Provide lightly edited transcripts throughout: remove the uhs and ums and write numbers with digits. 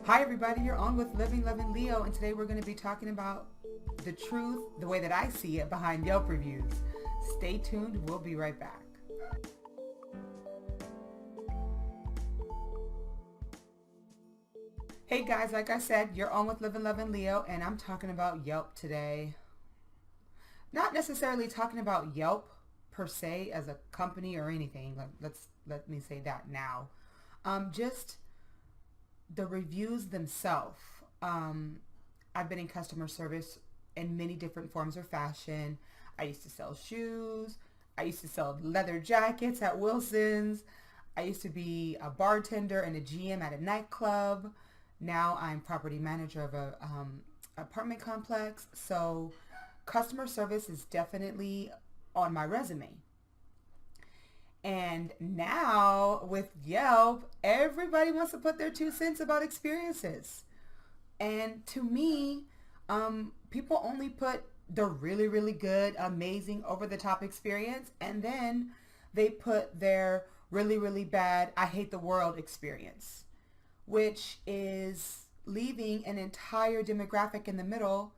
Hi everybody, you're on with Living, Loving Leo, and today we're going to be talking about the truth, the way that I see it behind Yelp reviews. Stay tuned, we'll be right back. Hey guys, like I said, you're on with Living, Loving Leo, and I'm talking about Yelp today. Not necessarily talking about Yelp per se as a company or anything. Let me say that now. Just the reviews themselves. I've been in customer service in many different forms or fashion. I used to sell shoes. I used to sell leather jackets at Wilson's. I used to be a bartender and a GM at a nightclub. Now I'm property manager of a apartment complex. So customer service is definitely on my resume. And now with Yelp, everybody wants to put their 2 cents about experiences. And to me, people only put the really, really good, amazing, over-the-top experience. And then they put their really, really bad, I hate the world experience, which is leaving an entire demographic in the middle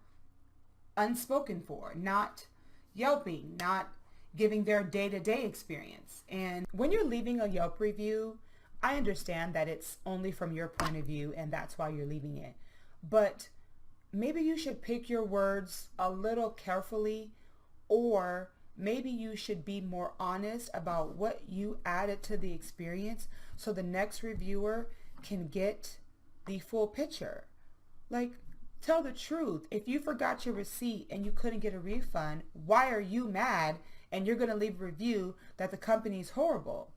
unspoken for, not Yelping, not giving their day-to-day experience. And when you're leaving a Yelp review, I understand that it's only from your point of view and that's why you're leaving it. But maybe you should pick your words a little carefully, or maybe you should be more honest about what you added to the experience so the next reviewer can get the full picture. Like, tell the truth. If you forgot your receipt and you couldn't get a refund, why are you mad and you're going to leave a review that the company's horrible?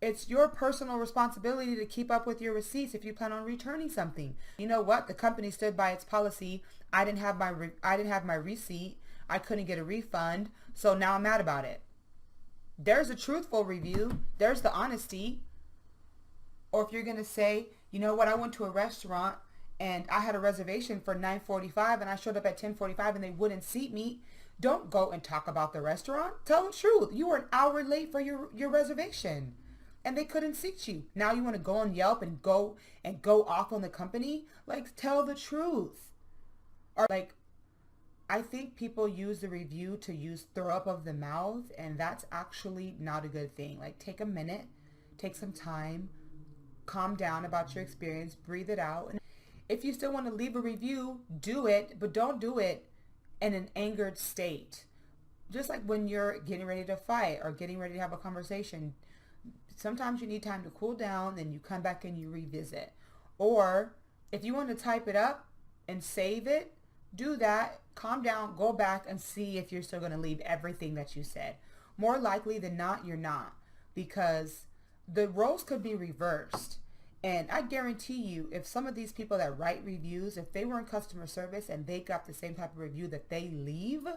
It's your personal responsibility to keep up with your receipts if you plan on returning something. You know what? The company stood by its policy. I didn't have my receipt. I couldn't get a refund, so now I'm mad about it. There's a truthful review. There's the honesty. Or if you're going to say, you know what, I went to a restaurant and I had a reservation for 9:45 and I showed up at 10:45 and they wouldn't seat me. Don't go and talk about the restaurant. Tell the truth. You were an hour late for your reservation and they couldn't seat you. Now you want to go on Yelp and go off on the company? Like, tell the truth. Or like, I think people use the review to use throw up of the mouth, and that's actually not a good thing. Like, take a minute, take some time, calm down about your experience, breathe it out. And if you still want to leave a review, do it, but don't do it in an angered state. Just like when you're getting ready to fight or getting ready to have a conversation, sometimes you need time to cool down, then you come back and you revisit. Or if you want to type it up and save it, do that, calm down, go back and see if you're still going to leave everything that you said. More likely than not, you're not, because the roles could be reversed. And I guarantee you, if some of these people that write reviews, if they were in customer service and they got the same type of review that they leave,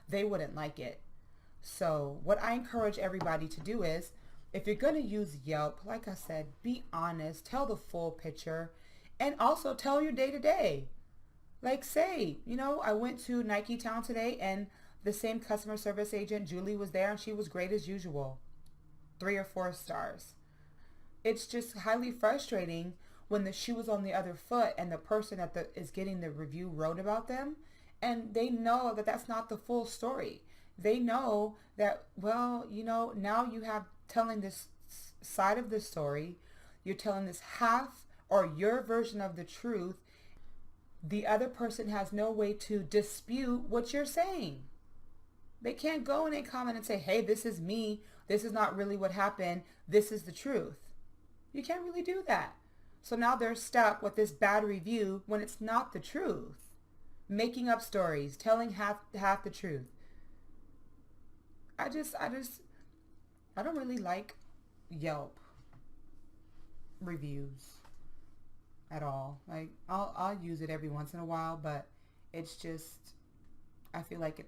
they wouldn't like it. So what I encourage everybody to do is, if you're going to use Yelp, like I said, be honest, tell the full picture, and also tell your day-to-day. Like, say, you know, I went to Nike Town today and the same customer service agent, Julie, was there and she was great as usual. 3 or 4 stars. It's just highly frustrating when the shoe was on the other foot and the person that is getting the review wrote about them, and they know that that's not the full story. They know that, well, you know, now you have telling this side of the story. You're telling this half or your version of the truth. The other person has no way to dispute what you're saying. They can't go in and comment and say, hey, this is me. This is not really what happened. This is the truth. You can't really do that. So now they're stuck with this bad review when it's not the truth. Making up stories, telling half the truth. I don't really like Yelp reviews at all. Like, I'll use it every once in a while, but it's just, I feel like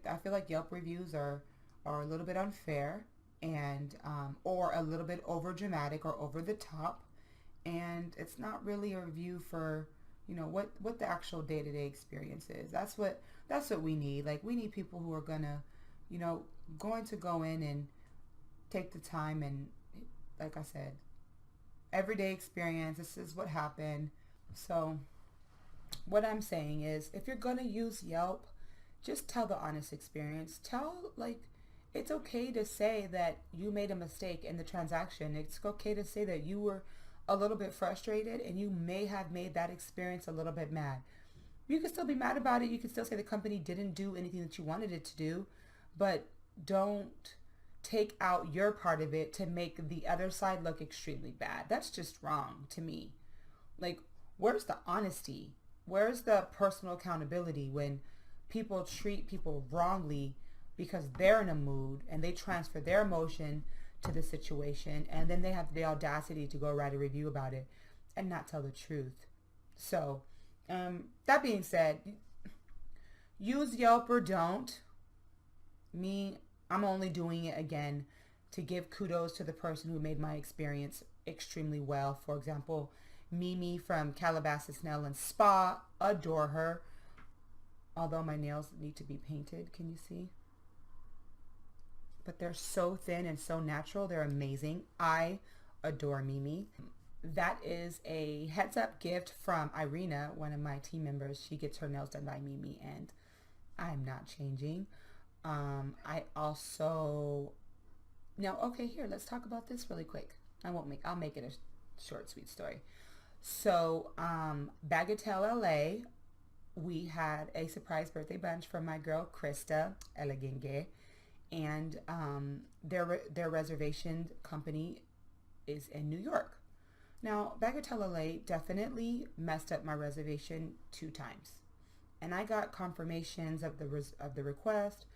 Yelp reviews are a little bit unfair, and or a little bit over dramatic or over the top, and it's not really a review for, you know, what the actual day-to-day experience is. That's what we need. Like, we need people who are gonna, you know, going to go in and take the time and, like I said, everyday experience. This is what happened. So what I'm saying is, if you're going to use Yelp, just tell the honest experience. It's okay to say that you made a mistake in the transaction. It's okay to say that you were a little bit frustrated and you may have made that experience a little bit mad. You can still be mad about it. You can still say the company didn't do anything that you wanted it to do, but don't take out your part of it to make the other side look extremely bad. That's just wrong to me. Like, where's the honesty? Where's the personal accountability when people treat people wrongly because they're in a mood and they transfer their emotion to the situation, and then they have the audacity to go write a review about it and not tell the truth? So, that being said, use Yelp or don't. Me, I'm only doing it again to give kudos to the person who made my experience extremely well. For example, Mimi from Calabasas Nail and Spa, adore her. Although my nails need to be painted, can you see? But they're so thin and so natural. They're amazing. I adore Mimi. That is a heads up gift from Irina, one of my team members. She gets her nails done by Mimi, and I'm not changing. I also, now, okay, here, let's talk about this really quick. I'll make it a short, sweet story. So, Bagatelle LA, we had a surprise birthday bunch from my girl, Krista Elegenge, and, their reservation company is in New York. Now, Bagatelle LA definitely messed up my reservation 2 times. And I got confirmations of the request.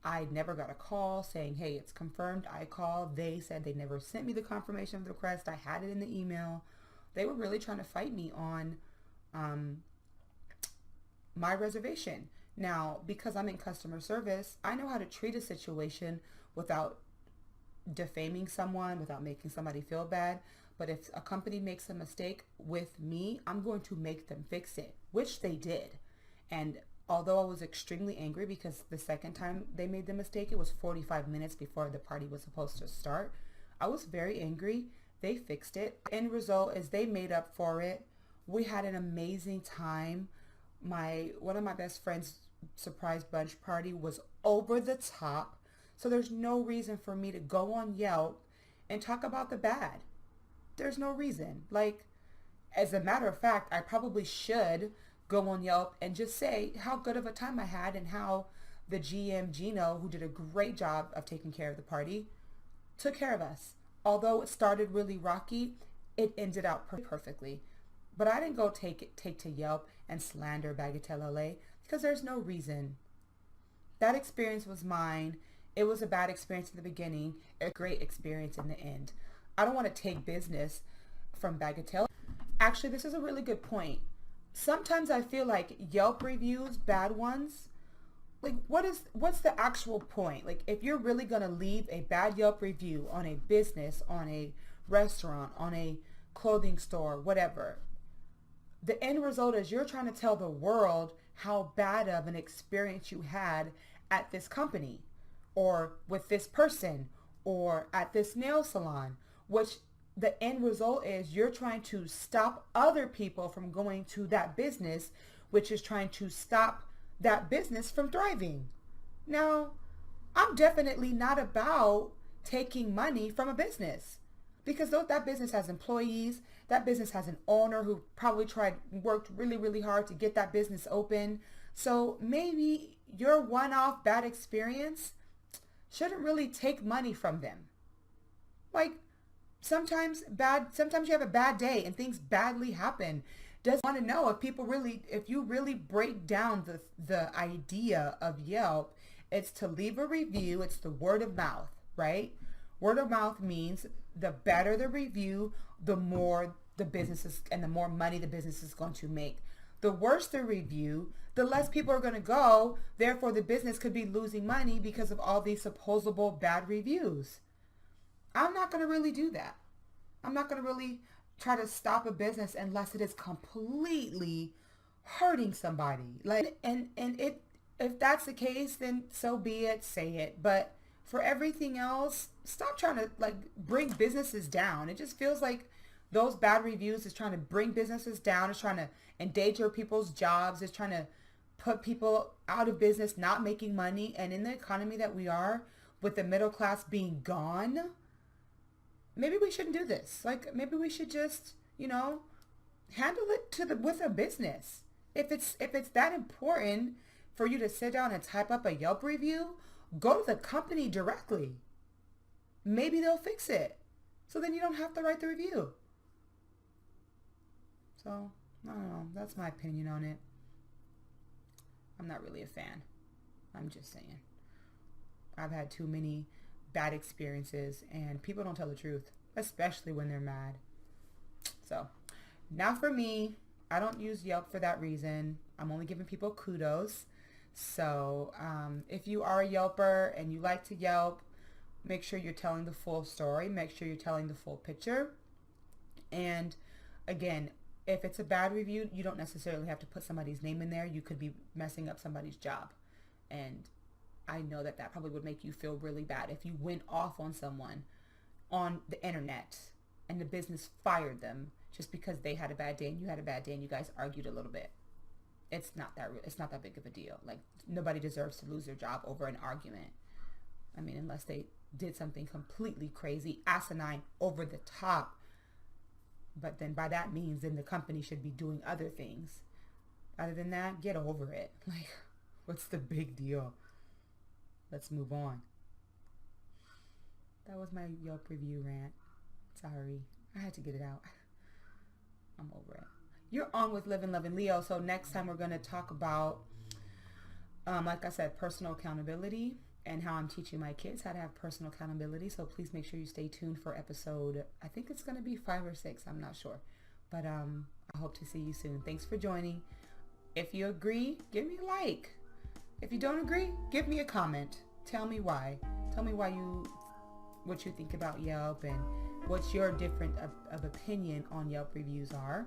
I never got a call saying, hey, it's confirmed. I called. They said they never sent me the confirmation of the request. I had it in the email. They were really trying to fight me on my reservation. Now, because I'm in customer service, I know how to treat a situation without defaming someone, without making somebody feel bad. But if a company makes a mistake with me, I'm going to make them fix it, which they did. And although I was extremely angry because the second time they made the mistake, it was 45 minutes before the party was supposed to start, I was very angry. They fixed it. End result is they made up for it. We had an amazing time. One of my best friend's surprise bunch party was over the top. So there's no reason for me to go on Yelp and talk about the bad. There's no reason. Like, as a matter of fact, I probably should go on Yelp and just say how good of a time I had and how the GM, Gino, who did a great job of taking care of the party, took care of us. Although it started really rocky, it ended out perfectly. But I didn't go take to Yelp and slander Bagatelle LA because there's no reason. That experience was mine. It was a bad experience in the beginning, a great experience in the end. I don't want to take business from Bagatelle. Actually, this is a really good point. Sometimes I feel like Yelp reviews, bad ones, like what's the actual point? Like, if you're really going to leave a bad Yelp review on a business, on a restaurant, on a clothing store, whatever, the end result is you're trying to tell the world how bad of an experience you had at this company or with this person or at this nail salon, which the end result is you're trying to stop other people from going to that business, which is trying to stop that business from thriving. Now, I'm definitely not about taking money from a business because that business has employees, that business has an owner who probably worked really, really hard to get that business open. So maybe your one-off bad experience shouldn't really take money from them. Like, sometimes you have a bad day and things badly happen. Doesn't want to know if you really break down the idea of Yelp, it's to leave a review. It's the word of mouth, right? Word of mouth means the better the review, the more the business and the more money the business is going to make. The worse the review, the less people are going to go. Therefore, the business could be losing money because of all these supposable bad reviews. I'm not going to really do that. I'm not going to really try to stop a business unless it is completely hurting somebody. Like, and if that's the case, then so be it, say it. But for everything else, stop trying to bring businesses down. It just feels like those bad reviews is trying to bring businesses down. It's trying to endanger people's jobs. It's trying to put people out of business, not making money. And in the economy that we are, with the middle class being gone, maybe we shouldn't do this. Like, maybe we should just, handle it with a business. If it's that important for you to sit down and type up a Yelp review, go to the company directly. Maybe they'll fix it. So then you don't have to write the review. So, I don't know. That's my opinion on it. I'm not really a fan. I'm just saying. I've had too many bad experiences, and people don't tell the truth, especially when they're mad. So, now for me, I don't use Yelp for that reason. I'm only giving people kudos. So, if you are a Yelper and you like to Yelp, make sure you're telling the full story. Make sure you're telling the full picture. And again, if it's a bad review, you don't necessarily have to put somebody's name in there. You could be messing up somebody's job. And I know that probably would make you feel really bad if you went off on someone on the internet and the business fired them just because they had a bad day and you had a bad day and you guys argued a little bit. It's not that big of a deal. Like, nobody deserves to lose their job over an argument. I mean, unless they did something completely crazy, asinine, over the top. But then by that means, then the company should be doing other things. Other than that, get over it. Like, what's the big deal? Let's move on. That was my Yelp review rant. Sorry. I had to get it out. I'm over it. You're on with Living, Loving Leo. So next time we're going to talk about, like I said, personal accountability and how I'm teaching my kids how to have personal accountability. So please make sure you stay tuned for episode, I think it's going to be 5 or 6. I'm not sure. But I hope to see you soon. Thanks for joining. If you agree, give me a like. If you don't agree, give me a comment. Tell me why. Tell me what you think about Yelp and what your different of opinion on Yelp reviews are.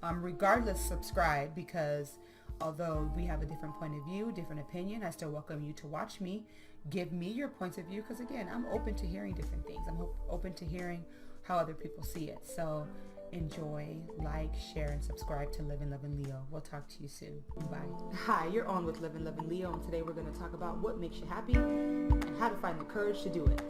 Regardless, subscribe, because although we have a different point of view, different opinion, I still welcome you to watch me. Give me your points of view, because again, I'm open to hearing different things. I'm open to hearing how other people see it. So enjoy, like, share, and subscribe to Living, Loving Leo. We'll talk to you soon. Bye. Hi, you're on with Living, Loving Leo, and today we're going to talk about what makes you happy and how to find the courage to do it.